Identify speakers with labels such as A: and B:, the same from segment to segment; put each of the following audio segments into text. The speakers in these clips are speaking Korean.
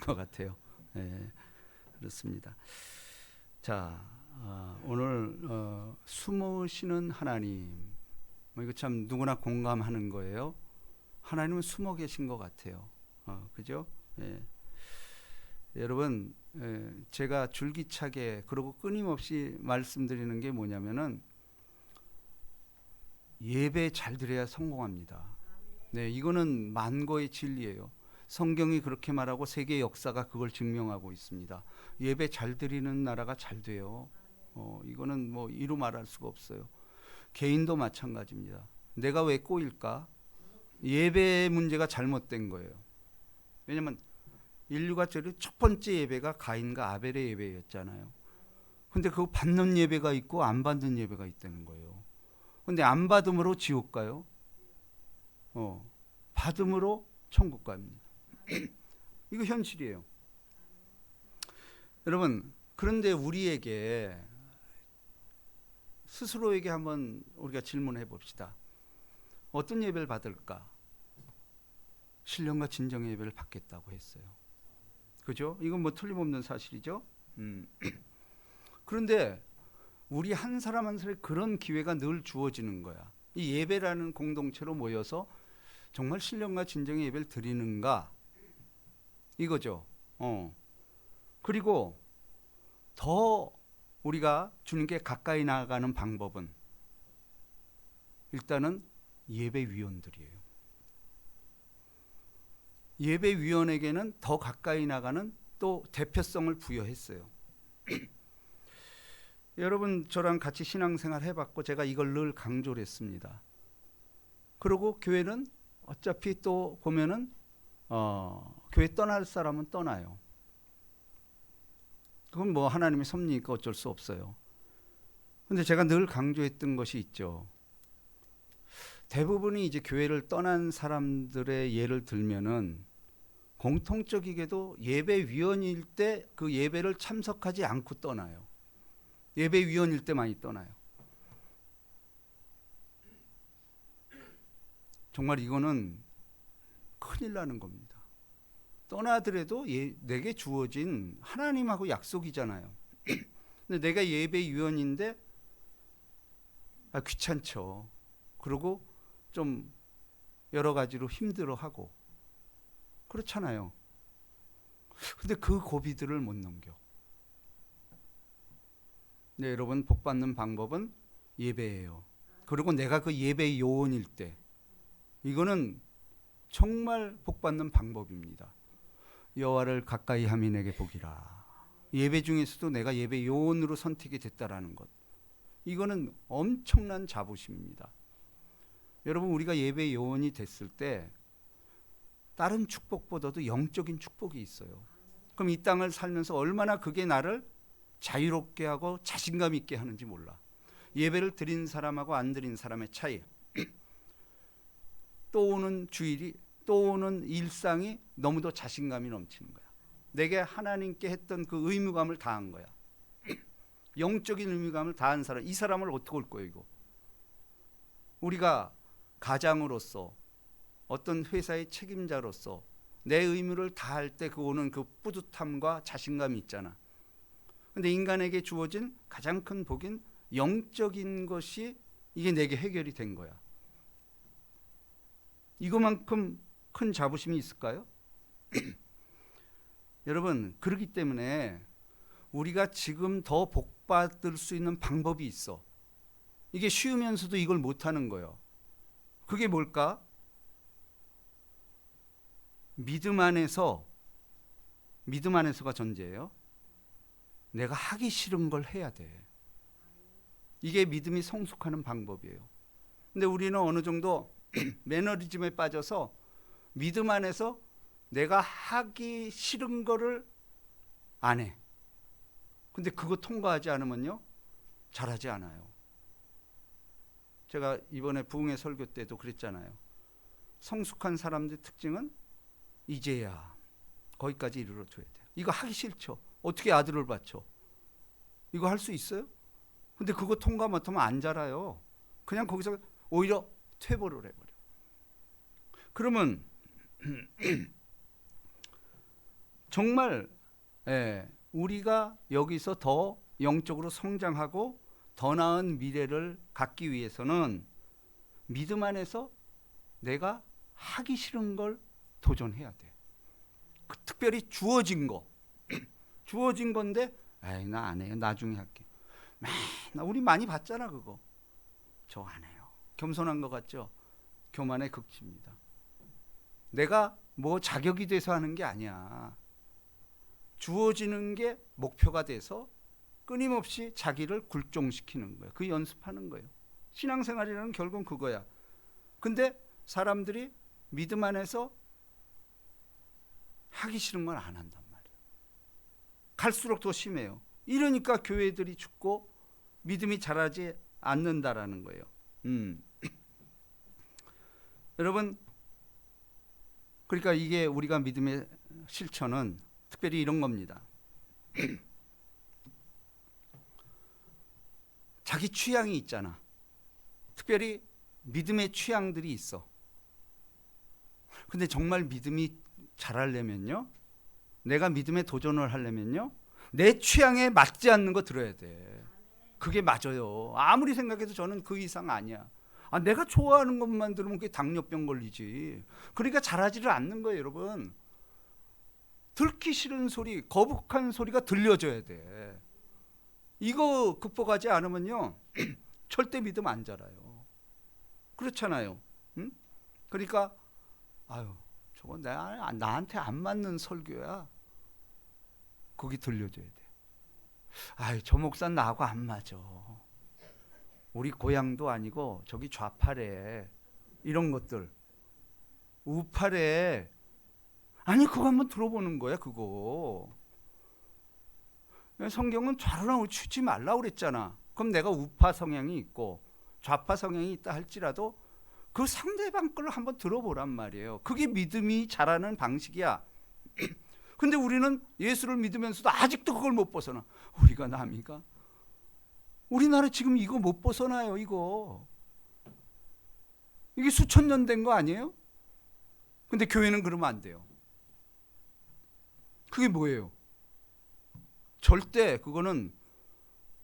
A: 것 같아요. 예, 그렇습니다. 자, 오늘 숨으시는 하나님, 이거 참 누구나 공감하는 거예요. 하나님은 숨어 계신 것 같아요. 그죠? 예. 여러분, 제가 줄기차게 그리고 끊임없이 말씀드리는 게 뭐냐면은 예배 잘 드려야 성공합니다. 네, 이거는 만고의 진리예요. 성경이 그렇게 말하고 세계 역사가 그걸 증명하고 있습니다. 예배 잘 드리는 나라가 잘 돼요. 이거는 뭐 이루 말할 수가 없어요. 개인도 마찬가지입니다. 내가 왜 꼬일까? 예배 문제가 잘못된 거예요. 왜냐면 인류가 첫 번째 예배가 가인과 아벨의 예배였잖아요. 근데 그거 받는 예배가 있고 안 받는 예배가 있다는 거예요. 근데 안 받음으로 지옥 가요? 받음으로 천국 갑니다. 이거 현실이에요. 여러분, 그런데 우리에게 스스로에게 한번 우리가 질문해 봅시다. 어떤 예배를 받을까? 신령과 진정의 예배를 받겠다고 했어요. 그죠? 이건 뭐 틀림없는 사실이죠. 그런데 우리 한 사람 한 사람에 그런 기회가 늘 주어지는 거야. 이 예배라는 공동체로 모여서 정말 신령과 진정의 예배를 드리는가? 이거죠. 그리고 더 우리가 주님께 가까이 나아가는 방법은 일단은 예배위원들이에요. 예배위원에게는 더 가까이 나가는 또 대표성을 부여했어요. 여러분 저랑 같이 신앙생활 해봤고 제가 이걸 늘 강조를 했습니다. 그리고 교회는 어차피 또 보면은 교회 떠날 사람은 떠나요. 그건 뭐 하나님의 섭리니까 어쩔 수 없어요. 근데 제가 늘 강조했던 것이 있죠. 대부분이 이제 교회를 떠난 사람들의 예를 들면은 공통적이게도 예배위원일 때 그 예배를 참석하지 않고 떠나요. 예배위원일 때 많이 떠나요. 정말 이거는 큰일 나는 겁니다. 떠나더라도 내게 주어진 하나님하고 약속이잖아요. 근데 내가 예배위원인데 귀찮죠. 그리고 좀 여러 가지로 힘들어하고 그렇잖아요. 근데 그 고비들을 못 넘겨. 네, 여러분 복 받는 방법은 예배예요. 그리고 내가 그 예배 요원일 때 이거는 정말 복 받는 방법입니다. 여호와를 가까이 하미 내게 복이라. 예배 중에서도 내가 예배 요원으로 선택이 됐다라는 것. 이거는 엄청난 자부심입니다. 여러분 우리가 예배 요원이 됐을 때 다른 축복보다도 영적인 축복이 있어요. 그럼 이 땅을 살면서 얼마나 그게 나를 자유롭게 하고 자신감 있게 하는지 몰라. 예배를 드린 사람하고 안 드린 사람의 차이. 또 오는 주일이 또 오는 일상이 너무도 자신감이 넘치는 거야. 내게 하나님께 했던 그 의무감을 다한 거야. 영적인 의무감을 다한 사람, 이 사람을 어떻게 올 거예요 이거. 우리가 가장으로서 어떤 회사의 책임자로서 내 의무를 다할 때 그 오는 그 뿌듯함과 자신감이 있잖아. 근데 인간에게 주어진 가장 큰 복인 영적인 것이 이게 내게 해결이 된 거야. 이거만큼 큰 자부심이 있을까요? 여러분 그렇기 때문에 우리가 지금 더 복받을 수 있는 방법이 있어. 이게 쉬우면서도 이걸 못하는 거예요. 그게 뭘까? 믿음 안에서가 전제예요. 내가 하기 싫은 걸 해야 돼. 이게 믿음이 성숙하는 방법이에요. 근데 우리는 어느 정도 매너리즘에 빠져서 믿음 안에서 내가 하기 싫은 거를 안 해. 근데 그거 통과하지 않으면요 잘하지 않아요. 제가 이번에 부흥회 설교 때도 그랬잖아요. 성숙한 사람들의 특징은 이제야 거기까지 이르러줘야 돼요. 이거 하기 싫죠. 어떻게 아들을 받죠? 이거 할 수 있어요? 근데 그거 통과 못하면 안 자라요. 그냥 거기서 오히려 퇴보를 해버려. 그러면 정말 우리가 여기서 더 영적으로 성장하고 더 나은 미래를 갖기 위해서는 믿음 안에서 내가 하기 싫은 걸 도전해야 돼. 특별히 주어진 거 주어진 건데 나 안 해요. 나중에 할게. 우리 많이 봤잖아. 그거 저 안 해요. 겸손한 것 같죠? 교만의 극치입니다. 내가 뭐 자격이 돼서 하는 게 아니야. 주어지는 게 목표가 돼서 끊임없이 자기를 굴종시키는 거예요. 그 연습하는 거예요. 신앙생활이라는 결국은 그거야. 근데 사람들이 믿음 안에서 하기 싫은 건 안 한단 말이에요. 갈수록 더 심해요. 이러니까 교회들이 죽고 믿음이 자라지 않는다라는 거예요. 여러분, 그러니까 이게 우리가 믿음의 실천은 특별히 이런 겁니다. 자기 취향이 있잖아. 특별히 믿음의 취향들이 있어. 근데 정말 믿음이 자라려면요, 내가 믿음에 도전을 하려면요, 내 취향에 맞지 않는 거 들어야 돼. 그게 맞아요. 아무리 생각해도 저는 그 이상 아니야. 내가 좋아하는 것만 들으면 그게 당뇨병 걸리지. 그러니까 잘하지를 않는 거예요, 여러분. 듣기 싫은 소리, 거북한 소리가 들려줘야 돼. 이거 극복하지 않으면요, 절대 믿음 안 자라요. 그렇잖아요. 응? 그러니까 저거 나한테 안 맞는 설교야. 거기 들려줘야 돼. 저 목사는 나하고 안 맞아. 우리 고향도 아니고 저기 좌파래. 이런 것들. 우파래. 아니, 그거 한번 들어보는 거야, 그거. 성경은 좌로나 우치지 말라고 그랬잖아. 그럼 내가 우파 성향이 있고 좌파 성향이 있다 할지라도 그 상대방 걸 한번 들어보란 말이에요. 그게 믿음이 자라는 방식이야. 근데 우리는 예수를 믿으면서도 아직도 그걸 못 벗어나. 우리가 남이가? 우리나라 지금 이거 못 벗어나요, 이거. 이게 수천 년 된 거 아니에요? 근데 교회는 그러면 안 돼요. 그게 뭐예요? 절대 그거는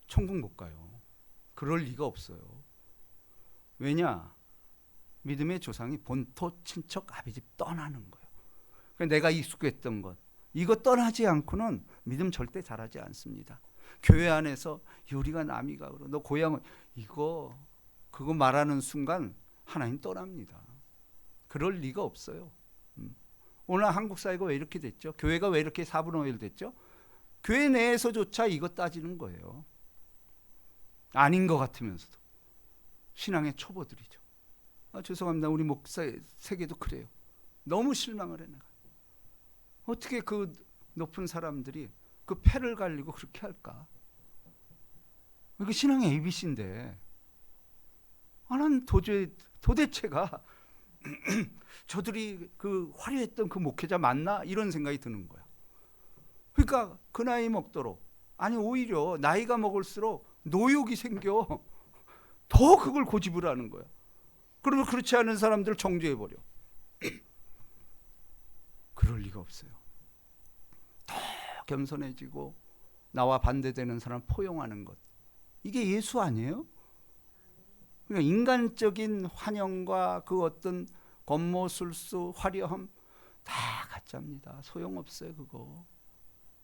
A: 천국 못 가요. 그럴 리가 없어요. 왜냐? 믿음의 조상이 본토 친척 아비집 떠나는 거예요. 그러니까 내가 익숙했던 것, 이거 떠나지 않고는 믿음 절대 자라지 않습니다. 교회 안에서 우리가 남이가 그러 너 고향은 그거 말하는 순간 하나님 떠납니다. 그럴 리가 없어요. 오늘 한국 사회가 왜 이렇게 됐죠? 교회가 왜 이렇게 4분의 1 됐죠? 교회 내에서조차 이거 따지는 거예요. 아닌 것 같으면서도 신앙의 초보들이죠. 죄송합니다. 우리 목사 세계도 그래요. 너무 실망을 해. 내가 어떻게 그 높은 사람들이 그 패를 갈리고 그렇게 할까? 이거 신앙의 ABC인데 난 도대체가 저들이 그 화려했던 그 목회자 맞나? 이런 생각이 드는 거야. 그러니까 그 나이 먹도록, 오히려 나이가 먹을수록 노욕이 생겨. 더 그걸 고집을 하는 거야. 그러면 그렇지 않은 사람들을 정죄해버려. 그럴 리가 없어요. 더 겸손해지고 나와 반대되는 사람 포용하는 것, 이게 예수 아니에요? 그러니까 인간적인 환영과 그 어떤 겉모술수, 화려함 다 가짜입니다. 소용없어요, 그거.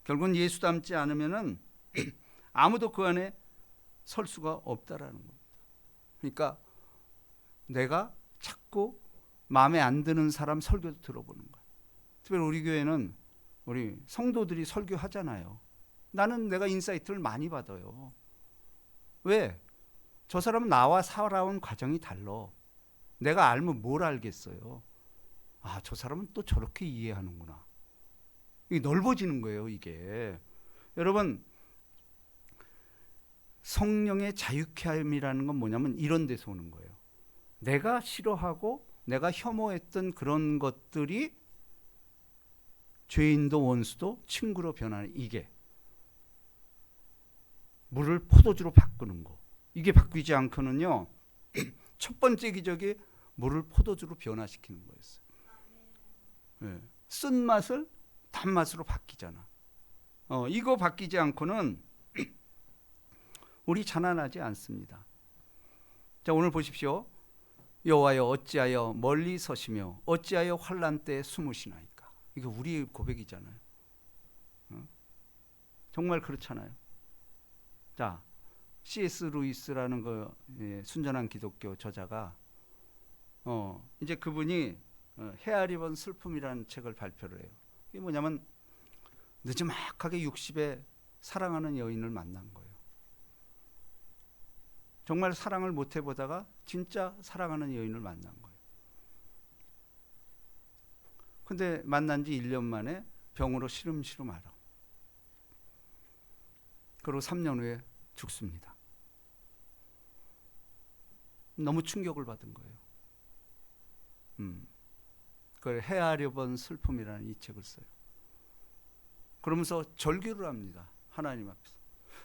A: 결국은 예수 닮지 않으면은 아무도 그 안에 설 수가 없다라는 겁니다. 그러니까 내가 자꾸 마음에 안 드는 사람 설교도 들어보는 거예요. 특별히 우리 교회는 우리 성도들이 설교하잖아요. 나는 내가 인사이트를 많이 받아요. 왜? 저 사람은 나와 살아온 과정이 달라. 내가 알면 뭘 알겠어요. 저 사람은 또 저렇게 이해하는구나. 이게 넓어지는 거예요, 이게. 여러분, 성령의 자유케 함이라는 건 뭐냐면 이런 데서 오는 거예요. 내가 싫어하고 내가 혐오했던 그런 것들이 죄인도 원수도 친구로 변하는, 이게 물을 포도주로 바꾸는 거. 이게 바뀌지 않고는요, 첫 번째 기적이 물을 포도주로 변화시키는 거였어요. 네. 쓴맛을 단맛으로 바뀌잖아. 이거 바뀌지 않고는 우리 자라나지 않습니다. 자, 오늘 보십시오. 여호와여 어찌하여 멀리 서시며 어찌하여 환난 때에 숨으시나이까. 이거 우리 고백이잖아요. 정말 그렇잖아요. 자, C.S. 루이스라는 순전한 기독교 저자가 이제 그분이 헤아리 본 슬픔이라는 책을 발표를 해요. 이게 뭐냐면 늦지막하게 60에 사랑하는 여인을 만난 거예요. 정말 사랑을 못 해보다가 진짜 사랑하는 여인을 만난 거예요. 근데 만난 지 1년 만에 병으로 시름시름 앓아. 그리고 3년 후에 죽습니다. 너무 충격을 받은 거예요. 그걸 헤아려 본 슬픔이라는 이 책을 써요. 그러면서 절규를 합니다. 하나님 앞에서.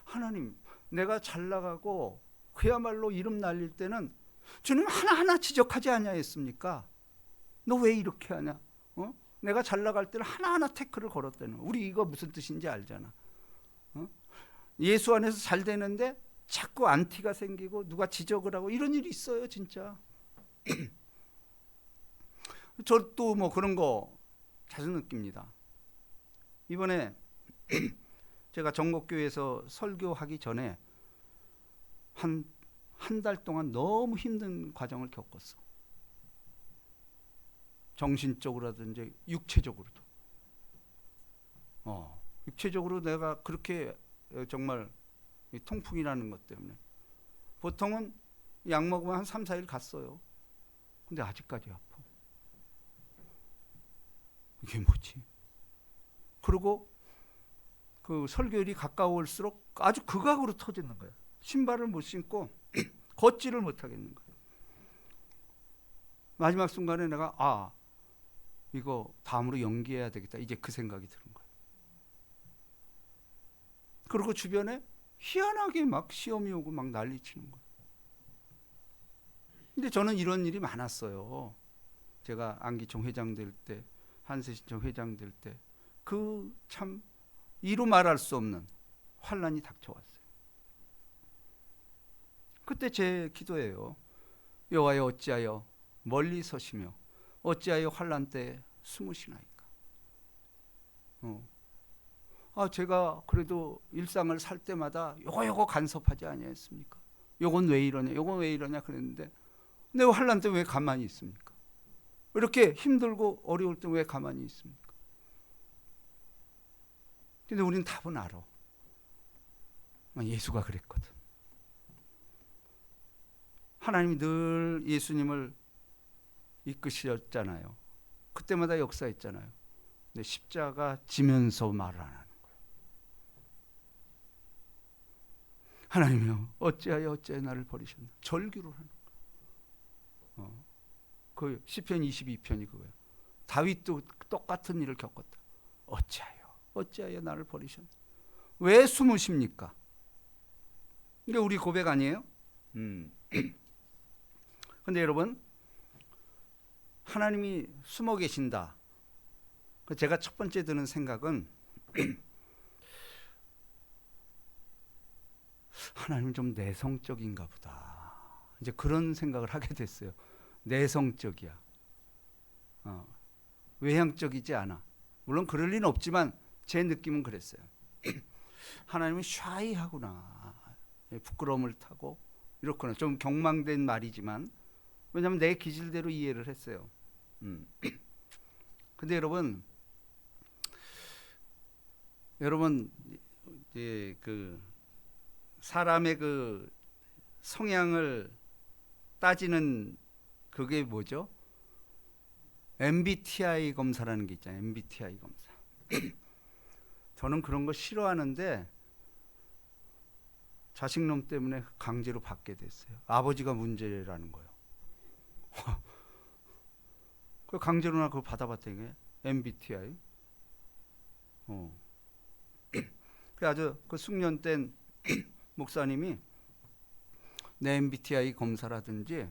A: 하나님, 내가 잘 나가고 그야말로 이름 날릴 때는 주님 하나하나 지적하지 아니하였습니까? 너 왜 이렇게 하냐? 내가 잘 나갈 때는 하나하나 태클을 걸었다는 거. 우리 이거 무슨 뜻인지 알잖아. 예수 안에서 잘 되는데 자꾸 안티가 생기고 누가 지적을 하고 이런 일이 있어요, 진짜. 저도 뭐 그런 거 자주 느낍니다. 이번에 제가 전국교회에서 설교하기 전에 한 달 동안 너무 힘든 과정을 겪었어. 정신적으로라든지 육체적으로도. 육체적으로 내가 그렇게 정말 통풍이라는 것 때문에 보통은 약 먹으면 한 3, 4일 갔어요. 근데 아직까지 아파. 이게 뭐지? 그리고 그 설교일이 가까울수록 아주 극악으로 터지는 거예요. 신발을 못 신고 걷지를 못하겠는 거예요. 마지막 순간에 내가 이거 다음으로 연기해야 되겠다. 이제 그 생각이 드는 거예요. 그리고 주변에 희한하게 막 시험이 오고 막 난리치는 거예요. 근데 저는 이런 일이 많았어요. 제가 안기총 회장 될 때, 한세신청 회장 될 때 그 참 이루 말할 수 없는 환난이 닥쳐왔어요. 그때 제 기도예요. 여호와여 어찌하여 멀리 서시며 어찌하여 환난 때에 숨으시나이까. 제가 그래도 일상을 살 때마다 요거 간섭하지 아니했습니까? 요건 왜 이러냐, 요건 왜 이러냐 그랬는데 근데 환난 때 왜 가만히 있습니까? 이렇게 힘들고 어려울 때 왜 가만히 있습니까? 근데 우리는 답은 알아. 예수가 그랬거든. 하나님이 늘 예수님을 이끄셨잖아요. 그때마다 역사했잖아요. 근데 십자가 지면서 말을 안 하는 거예요. 하나님이요 어찌하여 나를 버리셨나. 절규를 하는 거예요. 그 시편 22편이 그거예요. 다윗도 똑같은 일을 겪었다. 어찌하여 나를 버리셨나. 왜 숨으십니까? 이게 우리 고백 아니에요? 근데 여러분, 하나님이 숨어 계신다. 제가 첫 번째 드는 생각은 하나님 좀 내성적인가 보다. 이제 그런 생각을 하게 됐어요. 내성적이야. 외향적이지 않아. 물론 그럴 리는 없지만 제 느낌은 그랬어요. 하나님은 샤이하구나. 부끄러움을 타고 이렇구나. 좀 경망된 말이지만 왜냐하면 내 기질대로 이해를 했어요. 근데 여러분 이제 그 사람의 그 성향을 따지는 그게 뭐죠? MBTI 검사라는 게 있잖아요. MBTI 검사. 저는 그런 거 싫어하는데 자식놈 때문에 강제로 받게 됐어요. 아버지가 문제라는 거예요. 그 강제로 나 그거 받아봤더니 MBTI. 그 아주 그 숙련된 목사님이 내 MBTI 검사라든지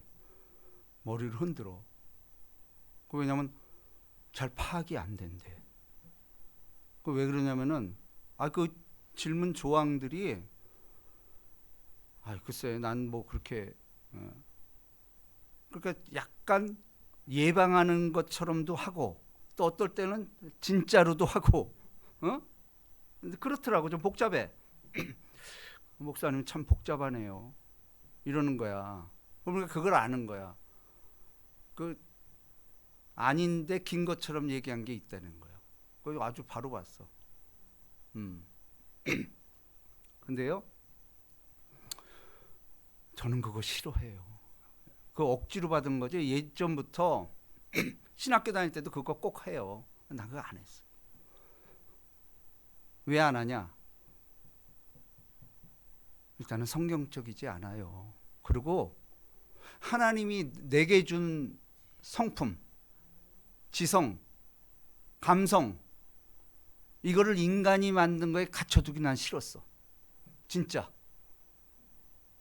A: 머리를 흔들어. 그 왜냐면 잘 파악이 안 된대. 그 왜 그러냐면은 그 질문 조항들이 글쎄 난 뭐 그렇게 그러니까 약간 예방하는 것처럼도 하고 또 어떨 때는 진짜로도 하고 근데 그렇더라고. 좀 복잡해. 목사님 참 복잡하네요. 이러는 거야. 그러니까 그걸 아는 거야. 그 아닌데 긴 것처럼 얘기한 게 있다는 거야. 그거 아주 바로 봤어. 근데요, 저는 그거 싫어해요. 그 억지로 받은 거지. 예전부터 신학교 다닐 때도 그거 꼭 해요. 난 그거 안 했어. 왜 안 하냐? 일단은 성경적이지 않아요. 그리고 하나님이 내게 준 성품, 지성, 감성, 이거를 인간이 만든 거에 갖춰두기 난 싫었어. 진짜.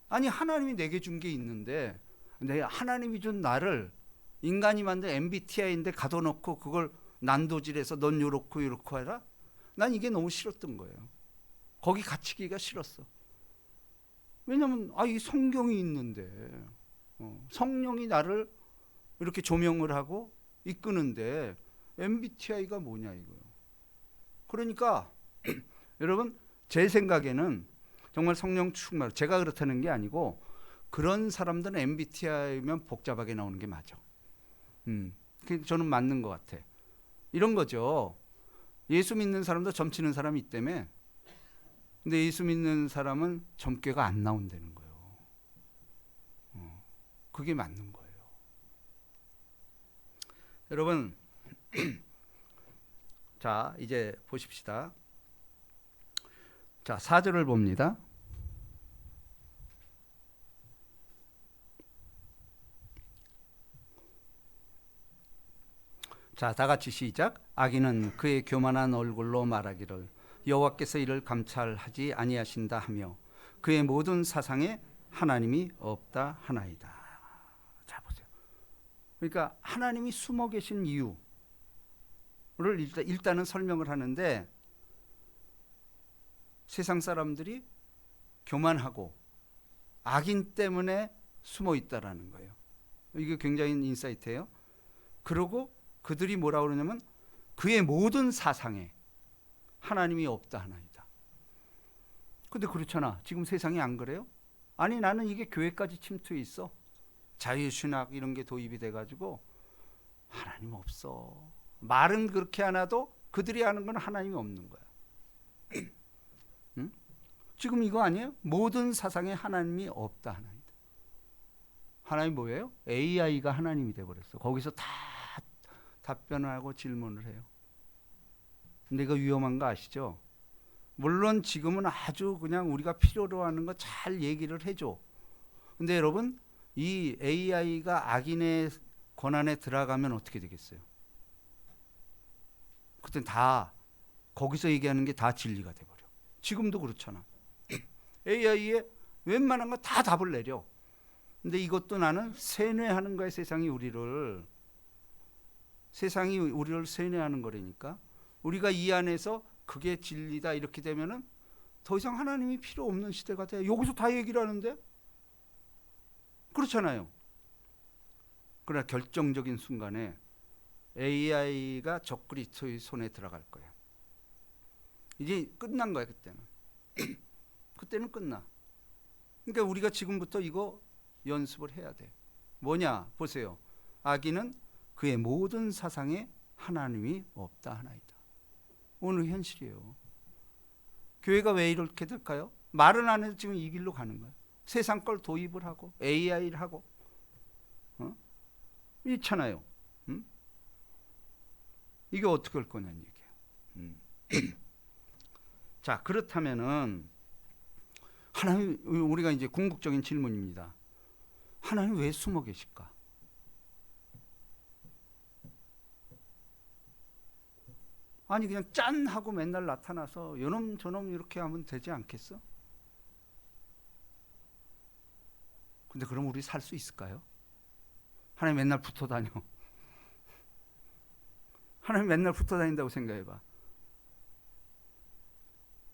A: 아니 하나님이 내게 준 게 있는데 하나님이 준 나를 인간이 만든 MBTI인데 가둬놓고 그걸 난도질해서 넌 요렇고 요렇고 해라? 난 이게 너무 싫었던 거예요. 거기 갇히기가 싫었어. 왜냐면 이 성경이 있는데 성령이 나를 이렇게 조명을 하고 이끄는데 MBTI가 뭐냐 이거요. 그러니까 여러분 제 생각에는 정말 성령 충만, 제가 그렇다는 게 아니고 그런 사람들은 MBTI면 복잡하게 나오는 게 맞아. 저는 맞는 것 같아. 이런 거죠. 예수 믿는 사람도 점치는 사람이 있다며. 근데 예수 믿는 사람은 점괘가 안 나온다는 거예요. 그게 맞는 거예요. 여러분, 자 이제 보십시다. 자 4절을 봅니다. 자, 다 같이 시작. 악인은 그의 교만한 얼굴로 말하기를 여호와께서 이를 감찰하지 아니하신다 하며 그의 모든 사상에 하나님이 없다 하나이다. 자 보세요. 그러니까 하나님이 숨어 계신 이유를 일단은 설명을 하는데 세상 사람들이 교만하고 악인 때문에 숨어 있다라는 거예요. 이게 굉장히 인사이트예요. 그리고 그들이 뭐라 그러냐면 그의 모든 사상에 하나님이 없다 하나이다. 근데 그렇잖아. 지금 세상이 안 그래요? 아니 나는 이게 교회까지 침투해 있어. 자유신학 이런 게 도입이 돼가지고 하나님 없어. 말은 그렇게 안 해도 그들이 하는 건 하나님이 없는 거야. 응? 지금 이거 아니에요? 모든 사상에 하나님이 없다 하나이다. 하나님 뭐예요? AI가 하나님이 돼버렸어. 거기서 다 답변을 하고 질문을 해요. 근데 이거 위험한 거 아시죠? 물론 지금은 아주 그냥 우리가 필요로 하는 거 잘 얘기를 해줘. 근데 여러분 이 AI가 악인의 권한에 들어가면 어떻게 되겠어요? 그땐 다 거기서 얘기하는 게 다 진리가 돼버려. 지금도 그렇잖아. AI에 웬만한 거 다 답을 내려. 근데 이것도 나는 세뇌하는 거야. 세상이 우리를 세뇌하는 거라니까. 우리가 이 안에서 그게 진리다 이렇게 되면은 더 이상 하나님이 필요 없는 시대가 돼. 여기서 다 얘기를 하는데 그렇잖아요. 그러나 결정적인 순간에 AI가 적그리스도의 손에 들어갈 거예요. 이제 끝난 거야 그때는. 그때는 끝나. 그러니까 우리가 지금부터 이거 연습을 해야 돼. 뭐냐 보세요. 악인은 그의 모든 사상에 하나님이 없다 하나이다. 오늘 현실이에요. 교회가 왜 이렇게 될까요? 말은 안 해도 지금 이 길로 가는 거예요. 세상 걸 도입을 하고 AI를 하고 있잖아요. 이게 어떻게 할 거냐는 얘기예요. 자 그렇다면은 하나님, 우리가 이제 궁극적인 질문입니다. 하나님 왜 숨어 계실까? 아니 그냥 짠 하고 맨날 나타나서 요놈 저놈 이렇게 하면 되지 않겠어? 근데 그럼 우리 살 수 있을까요? 하나님 맨날 붙어 다녀. 하나님 맨날 붙어 다닌다고 생각해봐.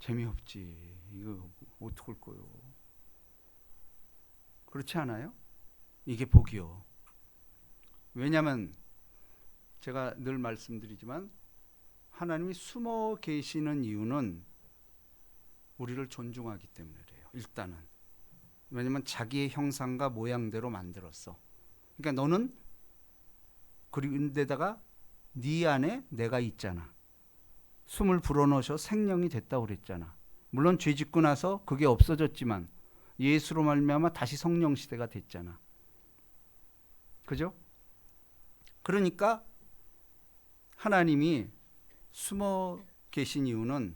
A: 재미없지. 이거 어떡할 거요. 그렇지 않아요? 이게 복이요. 왜냐하면 제가 늘 말씀드리지만 하나님이 숨어 계시는 이유는 우리를 존중하기 때문이래요. 일단은. 왜냐하면 자기의 형상과 모양대로 만들었어. 그러니까 너는 그런데다가 네 안에 내가 있잖아. 숨을 불어넣으셔 생명이 됐다고 그랬잖아. 물론 죄 짓고 나서 그게 없어졌지만 예수로 말미암아 다시 성령 시대가 됐잖아. 그죠? 그러니까 하나님이 숨어 계신 이유는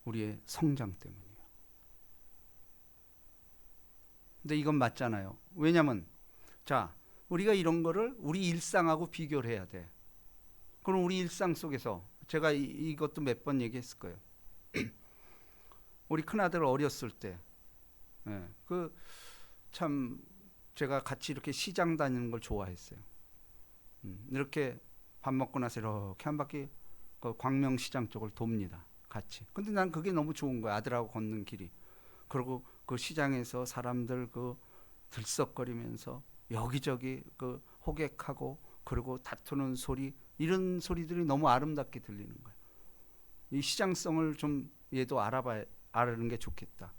A: 우리의 성장 때문이에요. 근데 이건 맞잖아요. 왜냐면 자, 우리가 이런 거를 우리 일상하고 비교를 해야 돼. 그럼 우리 일상 속에서 제가 이것도 몇 번 얘기했을 거예요. 우리 큰아들 어렸을 때, 그 참 제가 같이 이렇게 시장 다니는 걸 좋아했어요. 이렇게 밥 먹고 나서 이렇게 한 바퀴 그 광명시장 쪽을 돕니다. 같이. 근데 난 그게 너무 좋은 거야. 아들하고 걷는 길이. 그리고 그 시장에서 사람들 그 들썩거리면서 여기저기 그 호객하고 그리고 다투는 소리, 이런 소리들이 너무 아름답게 들리는 거야. 이 시장성을 좀 얘도 알아는 게 좋겠다.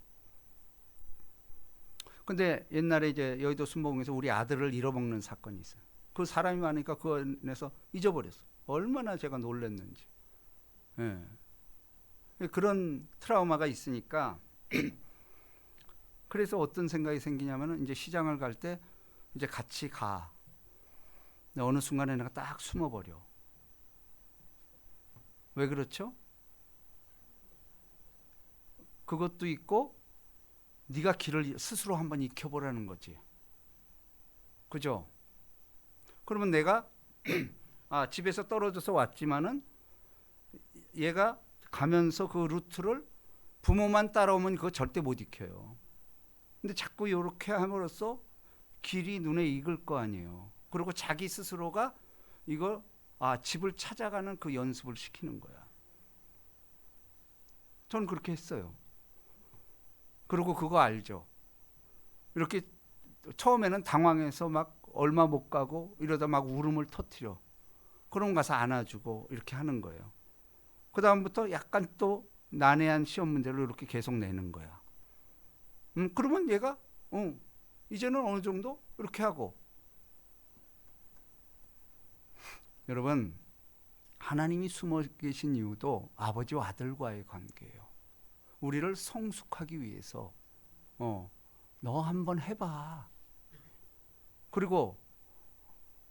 A: 근데 옛날에 이제 여의도 순복음에서 우리 아들을 잃어먹는 사건이 있어요. 그 사람이 많으니까 그 안에서 잊어버렸어. 얼마나 제가 놀랐는지. 예. 그런 트라우마가 있으니까 그래서 어떤 생각이 생기냐면은 이제 시장을 갈 때 이제 같이 가. 근데 어느 순간에 내가 딱 숨어버려. 왜 그렇죠? 그것도 있고 네가 길을 스스로 한번 익혀보라는 거지. 그죠? 그러면 내가 집에서 떨어져서 왔지만은 얘가 가면서 그 루트를 부모만 따라오면 그거 절대 못 익혀요. 근데 자꾸 이렇게 함으로써 길이 눈에 익을 거 아니에요. 그리고 자기 스스로가 이걸 집을 찾아가는 그 연습을 시키는 거야. 저는 그렇게 했어요. 그리고 그거 알죠? 이렇게 처음에는 당황해서 막 얼마 못 가고 이러다 막 울음을 터뜨려. 그럼 가서 안아주고 이렇게 하는 거예요. 그 다음부터 약간 또 난해한 시험 문제를 이렇게 계속 내는 거야. 그러면 얘가 이제는 어느 정도 이렇게 하고. 여러분, 하나님이 숨어 계신 이유도 아버지와 아들과의 관계예요. 우리를 성숙하기 위해서 너 한번 해봐. 그리고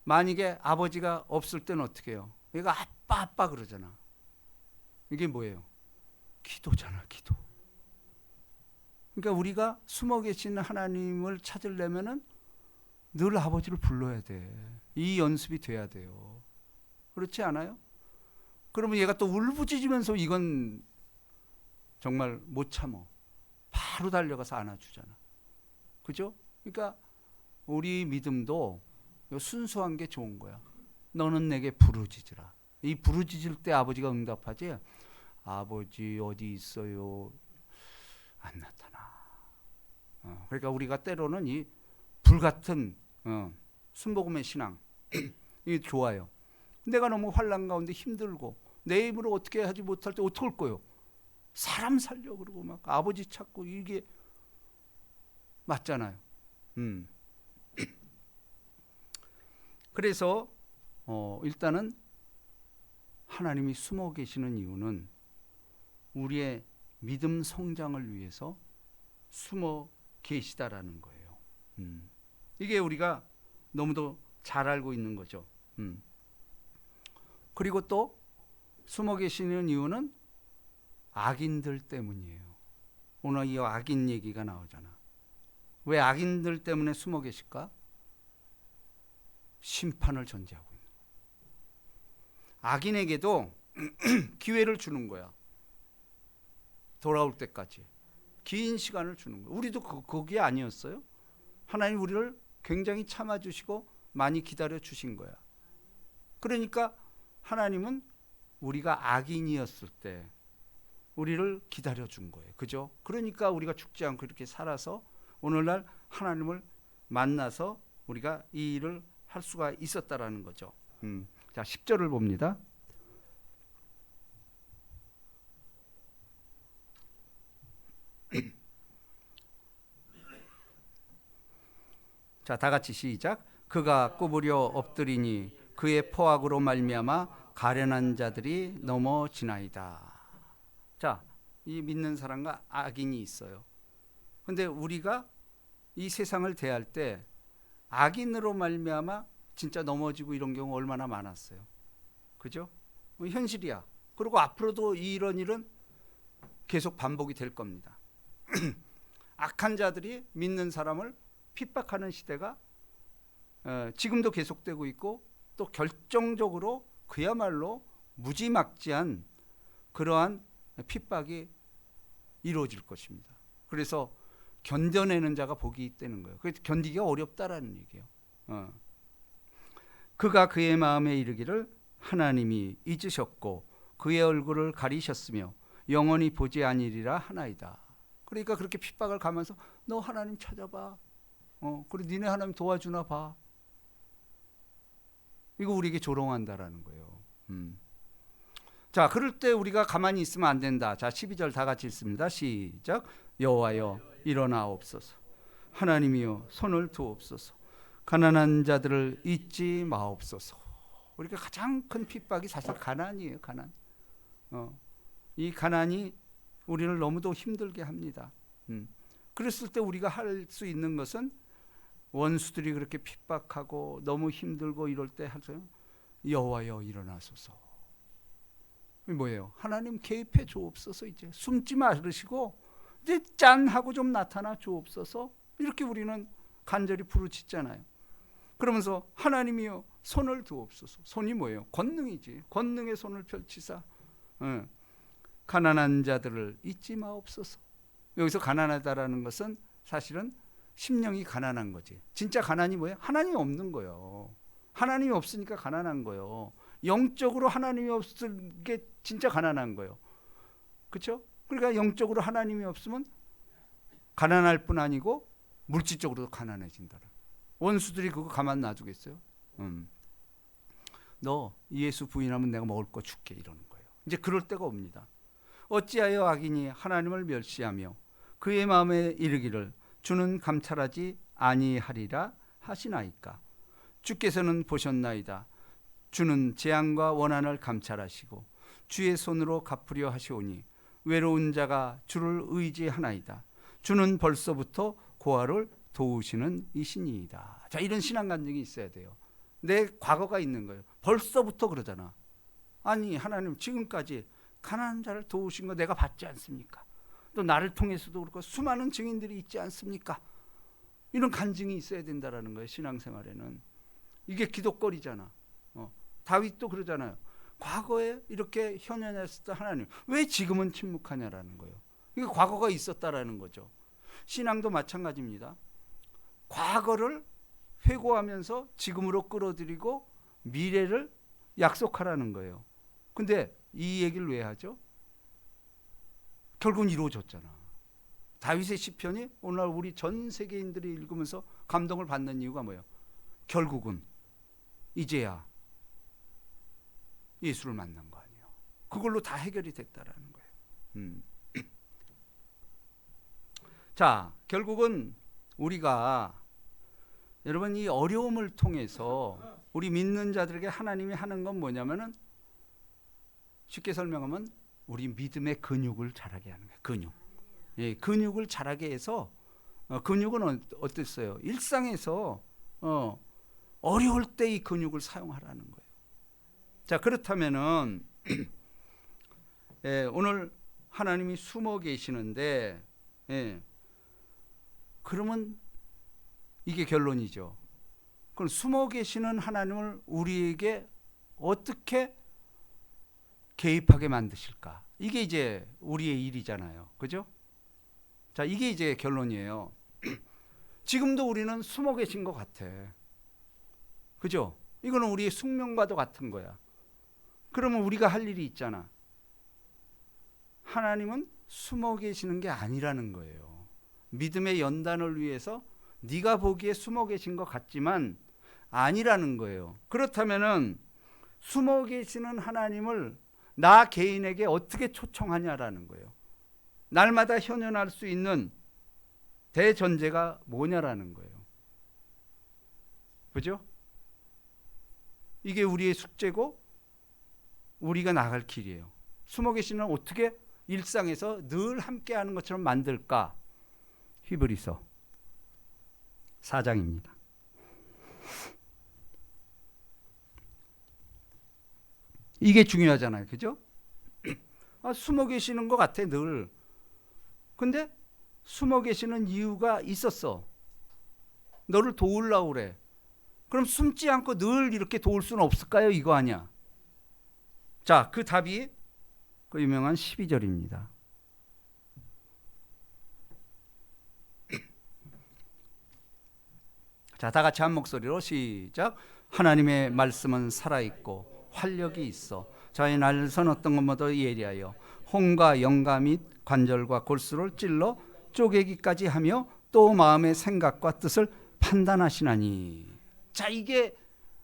A: 만약에 아버지가 없을 때는 어떻게 해요? 얘가 아빠 그러잖아. 이게 뭐예요? 기도잖아, 기도. 그러니까 우리가 숨어 계시는 하나님을 찾으려면은 늘 아버지를 불러야 돼. 이 연습이 돼야 돼요. 그렇지 않아요? 그러면 얘가 또 울부짖으면서 이건 정말 못 참어. 바로 달려가서 안아주잖아. 그죠? 그러니까 우리 믿음도 순수한 게 좋은 거야. 너는 내게 부르짖으라. 이 부르짖을 때 아버지가 응답하지. 아버지 어디 있어요? 안 나타나. 그러니까 우리가 때로는 이 불같은 순복음의 신앙 이게 좋아요. 내가 너무 환난 가운데 힘들고 내 힘으로 어떻게 하지 못할 때 어떡할 거요? 사람 살려 그러고 막 아버지 찾고 이게 맞잖아요. 그래서 일단은 하나님이 숨어 계시는 이유는 우리의 믿음 성장을 위해서 숨어 계시다라는 거예요. 이게 우리가 너무도 잘 알고 있는 거죠. 그리고 또 숨어 계시는 이유는 악인들 때문이에요. 오늘 이 악인 얘기가 나오잖아. 왜 악인들 때문에 숨어 계실까? 심판을 전제하고 있는 거예요. 악인에게도 기회를 주는 거야. 돌아올 때까지 긴 시간을 주는 거예요. 우리도 거기 아니었어요? 하나님 우리를 굉장히 참아주시고 많이 기다려 주신 거야. 그러니까 하나님은 우리가 악인이었을 때 우리를 기다려 준 거예요. 그죠? 그러니까 우리가 죽지 않고 이렇게 살아서 오늘날 하나님을 만나서 우리가 이 일을 할 수가 있었다라는 거죠. 자, 10절을 봅니다. 자, 다 같이 시작. 그가 꾸부려 엎드리니 그의 포악으로 말미암아 가련한 자들이 넘어지나이다. 자, 이 믿는 사람과 악인이 있어요. 근데 우리가 이 세상을 대할 때 악인으로 말미암아 진짜 넘어지고 이런 경우 얼마나 많았어요. 그죠? 현실이야. 그리고 앞으로도 이런 일은 계속 반복이 될 겁니다. 악한 자들이 믿는 사람을 핍박하는 시대가 지금도 계속되고 있고, 또 결정적으로 그야말로 무지막지한 그러한 핍박이 이루어질 것입니다. 그래서 견뎌내는 자가 복이 있다는 거예요. 그래서 견디기가 어렵다라는 얘기예요. 그가 그의 마음에 이르기를 하나님이 잊으셨고 그의 얼굴을 가리셨으며 영원히 보지 아니리라 하나이다. 그러니까 그렇게 핍박을 가면서 너 하나님 찾아봐. 그리고 니네 하나님 도와주나 봐. 이거 우리에게 조롱한다라는 거예요. 자, 그럴 때 우리가 가만히 있으면 안 된다. 자, 12절 다 같이 읽습니다. 시작. 여호와여 일어나옵소서. 하나님이여 손을 두옵소서. 가난한 자들을 잊지 마옵소서. 우리가 가장 큰 핍박이 사실 가난이에요. 가난. 이 가난이 우리를 너무도 힘들게 합니다. 그랬을 때 우리가 할 수 있는 것은 원수들이 그렇게 핍박하고 너무 힘들고 이럴 때 하세요. 여호와여 일어나소서. 뭐예요? 하나님 개입해 주옵소서. 이제 숨지 마시고 이제 짠 하고 좀 나타나 주옵소서. 이렇게 우리는 간절히 부르짖잖아요. 그러면서 하나님이여 손을 두옵소서. 손이 뭐예요? 권능이지. 권능의 손을 펼치사 가난한 자들을 잊지 마옵소서. 여기서 가난하다라는 것은 사실은 심령이 가난한 거지. 진짜 가난이 뭐예요? 하나님이 없는 거예요. 하나님이 없으니까 가난한 거예요. 영적으로 하나님이 없을 게 진짜 가난한 거예요. 그렇죠? 그러니까 영적으로 하나님이 없으면 가난할 뿐 아니고 물질적으로도 가난해진다. 원수들이 그거 가만 놔두겠어요? 너 예수 부인하면 내가 먹을 거 줄게 이러는 거예요. 이제 그럴 때가 옵니다. 어찌하여 악인이 하나님을 멸시하며 그의 마음에 이르기를 주는 감찰하지 아니하리라 하시나이까. 주께서는 보셨나이다. 주는 재앙과 원한을 감찰하시고 주의 손으로 갚으려 하시오니 외로운 자가 주를 의지하나이다. 주는 벌써부터 고아를 도우시는 이신이이다. 자, 이런 신앙 간증이 있어야 돼요. 내 과거가 있는 거예요. 벌써부터 그러잖아. 아니 하나님 지금까지 가난한 자를 도우신 거 내가 봤지 않습니까? 또 나를 통해서도 그렇고 수많은 증인들이 있지 않습니까? 이런 간증이 있어야 된다라는 거예요. 신앙생활에는. 이게 기독거리잖아. 다윗도 그러잖아요. 과거에 이렇게 현현했을 때 하나님 왜 지금은 침묵하냐라는 거예요. 이게 과거가 있었다라는 거죠. 신앙도 마찬가지입니다. 과거를 회고하면서 지금으로 끌어들이고 미래를 약속하라는 거예요. 근데 이 얘기를 왜 하죠? 결국은 이루어졌잖아. 다윗의 시편이 오늘날 우리 전 세계인들이 읽으면서 감동을 받는 이유가 뭐예요? 결국은 이제야 예수를 만난 거 아니에요. 그걸로 다 해결이 됐다라는 거예요. 자, 결국은 우리가 여러분 이 어려움을 통해서 우리 믿는 자들에게 하나님이 하는 건 뭐냐면은 쉽게 설명하면 우리 믿음의 근육을 자라게 하는 거예요. 근육. 예, 근육을 자라게 해서 근육은 어땠어요? 일상에서 어려울 때 이 근육을 사용하라는 거예요. 자, 그렇다면은 오늘 하나님이 숨어 계시는데 그러면 이게 결론이죠. 그럼 숨어 계시는 하나님을 우리에게 어떻게 개입하게 만드실까? 이게 이제 우리의 일이잖아요. 그죠? 자, 이게 이제 결론이에요. 지금도 우리는 숨어 계신 것 같아. 그죠? 이거는 우리의 숙명과도 같은 거야. 그러면 우리가 할 일이 있잖아. 하나님은 숨어 계시는 게 아니라는 거예요. 믿음의 연단을 위해서 네가 보기에 숨어 계신 것 같지만 아니라는 거예요. 그렇다면은 숨어 계시는 하나님을 나 개인에게 어떻게 초청하냐라는 거예요. 날마다 현현할 수 있는 대전제가 뭐냐라는 거예요. 그죠? 이게 우리의 숙제고 우리가 나갈 길이에요. 숨어 계시는 어떻게 일상에서 늘 함께하는 것처럼 만들까? 히브리서 4장입니다. 이게 중요하잖아요. 그죠? 숨어 계시는 것 같아 늘. 근데 숨어 계시는 이유가 있었어. 너를 도우려고 그래. 그럼 숨지 않고 늘 이렇게 도울 수는 없을까요? 이거 아니야. 자, 그 답이 그 유명한 12절입니다. 자, 다 같이 한 목소리로 시작. 하나님의 말씀은 살아있고 활력이 있어 저희 날선 어떤 것보다 예리하여 혼과 영가 및 관절과 골수를 찔러 쪼개기까지 하며 또 마음의 생각과 뜻을 판단하시나니. 자, 이게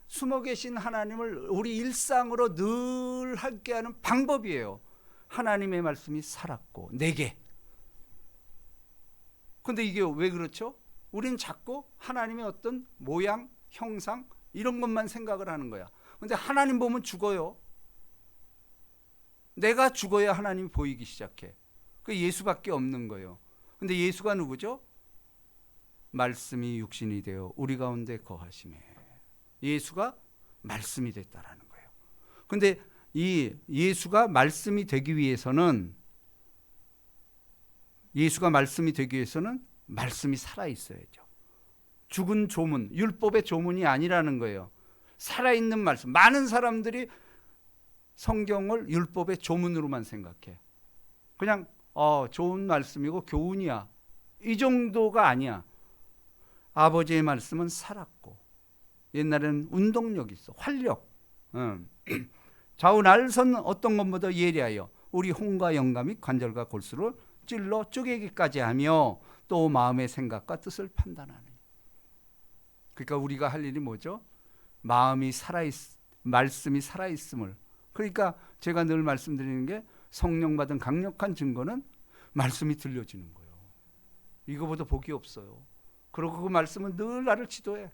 A: 숨어 계신 하나님을 우리 일상으로 늘 함께하는 방법이에요. 하나님의 말씀이 살았고 내게. 근데 이게 왜 그렇죠? 우린 자꾸 하나님의 어떤 모양, 형상 이런 것만 생각을 하는 거야. 근데 하나님 보면 죽어요. 내가 죽어야 하나님이 보이기 시작해. 그 예수밖에 없는 거예요. 근데 예수가 누구죠? 말씀이 육신이 되어 우리 가운데 거하시매. 예수가 말씀이 됐다라는 거예요. 근데 이 예수가 말씀이 되기 위해서는 말씀이 살아 있어야죠. 죽은 조문, 율법의 조문이 아니라는 거예요. 살아있는 말씀. 많은 사람들이 성경을 율법의 조문으로만 생각해. 그냥 좋은 말씀이고 교훈이야. 이 정도가 아니야. 아버지의 말씀은 살았고 옛날에는 운동력이 있어. 활력. 좌우 날선 어떤 것보다 예리하여 우리 혼과 영가 및 관절과 골수를 찔러 쪼개기까지 하며 또 마음의 생각과 뜻을 판단하는. 그러니까 우리가 할 일이 뭐죠? 말씀이 살아있음을. 그러니까 제가 늘 말씀드리는 게 성령 받은 강력한 증거는 말씀이 들려지는 거예요. 이거보다 복이 없어요. 그리고 그 말씀은 늘 나를 지도해.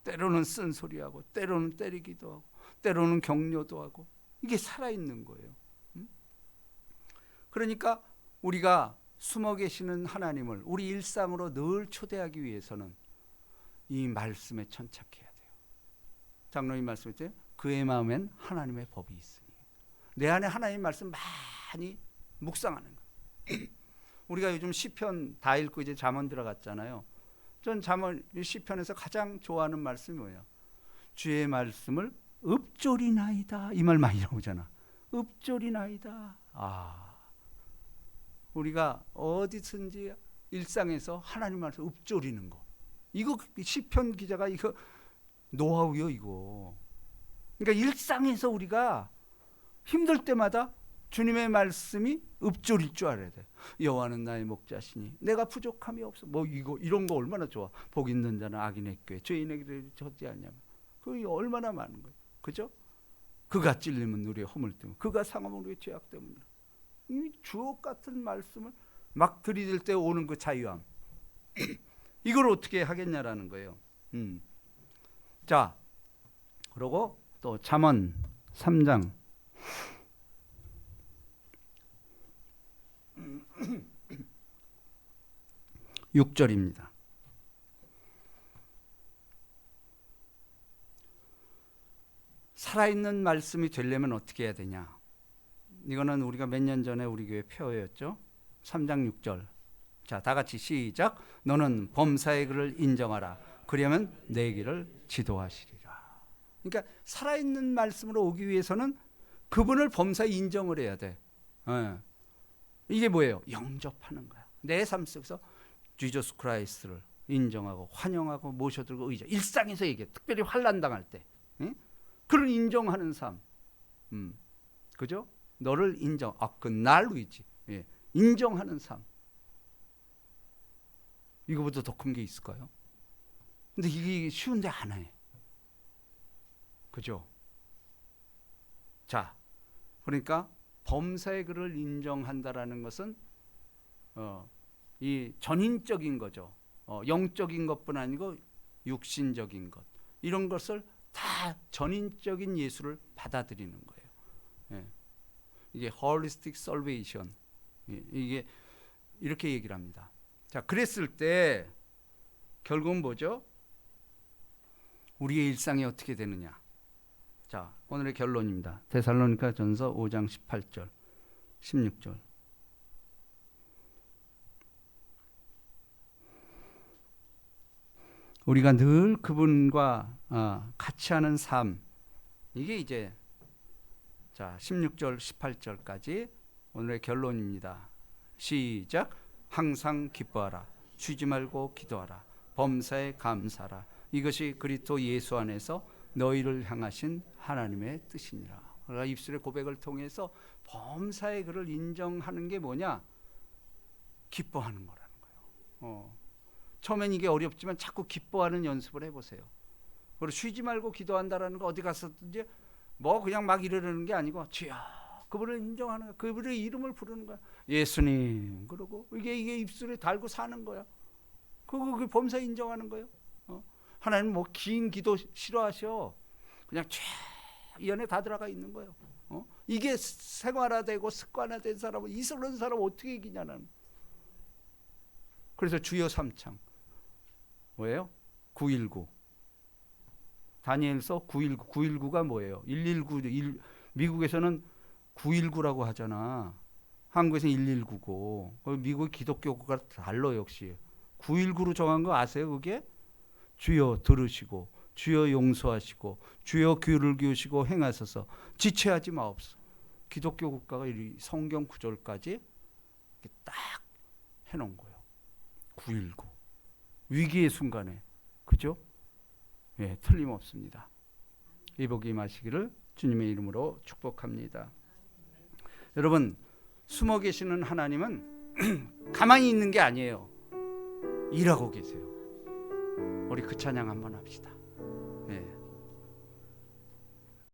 A: 때로는 쓴소리하고 때로는 때리기도 하고 때로는 격려도 하고. 이게 살아있는 거예요. 그러니까 우리가 숨어 계시는 하나님을 우리 일상으로 늘 초대하기 위해서는 이 말씀에 천착해야 돼요. 장로님 말씀했죠. 그의 마음엔 하나님의 법이 있으니. 내 안에 하나님의 말씀 많이 묵상하는 거예요. 우리가 요즘 시편 다 읽고 이제 잠언 들어갔잖아요. 전 잠언 시편에서 가장 좋아하는 말씀이 뭐예요? 주의 말씀을 읊조리나이다. 이 말 많이 나오잖아. 읊조리나이다. 우리가 어디든지 일상에서 하나님 말씀 읊조리는 거. 이거 시편 기자가 이거 노하우요 이거. 그러니까 일상에서 우리가 힘들 때마다 주님의 말씀이 읊조릴 줄 알아야 돼. 여호와는 나의 목자시니 내가 부족함이 없어. 이런 거 얼마나 좋아. 복 있는 자는 악인의 꾀 죄인의 길을 걷지 않냐면. 그게 얼마나 많은 거예요. 그죠? 그가 찔림은 우리의 허물 때문에 그가 상함은 우리의 죄악 때문이라. 이 주옥 같은 말씀을 막 들이댈 때 오는 그 자유함. 이걸 어떻게 하겠냐라는 거예요. 자, 그리고 또 잠언 3장 6절입니다. 살아있는 말씀이 되려면 어떻게 해야 되냐? 이거는 우리가 몇 년 전에 우리 교회 표어였죠. 3장 6절. 자, 다 같이 시작. 너는 범사의 글을 인정하라. 그러면 내 길을 지도하시리라. 그러니까 살아있는 말씀으로 오기 위해서는 그분을 범사에 인정을 해야 돼. 이게 뭐예요? 영접하는 거야. 내 삶 속에서 지저스 크라이스트를 인정하고 환영하고 모셔들고 의존. 일상에서 얘기해. 특별히 환난 당할 때. 그런 인정하는 삶. 그죠? 너를 인정. 그날 위지. 예. 인정하는 삶. 이거보다 더 큰 게 있을까요? 근데 이게 쉬운데 안 해. 그죠? 자, 그러니까 범사의 그를 인정한다라는 것은 이 전인적인 거죠. 영적인 것뿐 아니고 육신적인 것. 이런 것을 다 전인적인 예수를 받아들이는 거예요. 예. 이게 holistic salvation. 이게 이렇게 얘기를 합니다. 자, 그랬을 때 결국은 뭐죠? 우리의 일상이 어떻게 되느냐? 자, 오늘의 결론입니다. 데살로니가 전서 5장 18절, 16절. 우리가 늘 그분과 같이 하는 삶. 이게 이제 자, 16절, 18절까지 오늘의 결론입니다. 시작. 항상 기뻐하라. 쉬지 말고 기도하라. 범사에 감사하라. 이것이 그리스도 예수 안에서 너희를 향하신 하나님의 뜻이니라. 그러니까 입술의 고백을 통해서 범사의 그를 인정하는 게 뭐냐? 기뻐하는 거라는 거예요. 처음엔 이게 어렵지만 자꾸 기뻐하는 연습을 해보세요. 그리고 쉬지 말고 기도한다라는 거 어디 가서든지 뭐 그냥 막 이러는 게 아니고 주여 그분을 인정하는 거야. 그분의 이름을 부르는 거야. 예수님. 그러고 이게 입술에 달고 사는 거야. 그 범사 인정하는 거예요. 하나님 뭐 긴 기도 싫어하셔. 그냥 이 안에 다 들어가 있는 거예요. 이게 생활화되고 습관화된 사람은 이런 사람 어떻게 이기냐는. 그래서 주여 삼창 뭐예요? 919. 다니엘서 919. 919가 뭐예요? 119. 미국에서는 919라고 하잖아. 한국에서는 1199고. 미국 기독교가 달라 역시. 919로 정한 거 아세요? 그게? 주여 들으시고 주여 용서하시고 주여 귀를 기우시고 행하소서 지체하지 마옵소서. 기독교 국가가 이 성경 구절까지 이렇게 딱 해놓은 거예요. 919 위기의 순간에 그죠? 예, 틀림없습니다. 이 복이 임하시기를 주님의 이름으로 축복합니다. 여러분 숨어 계시는 하나님은 가만히 있는 게 아니에요. 일하고 계세요. 우리 그 찬양 한번 합시다. 예.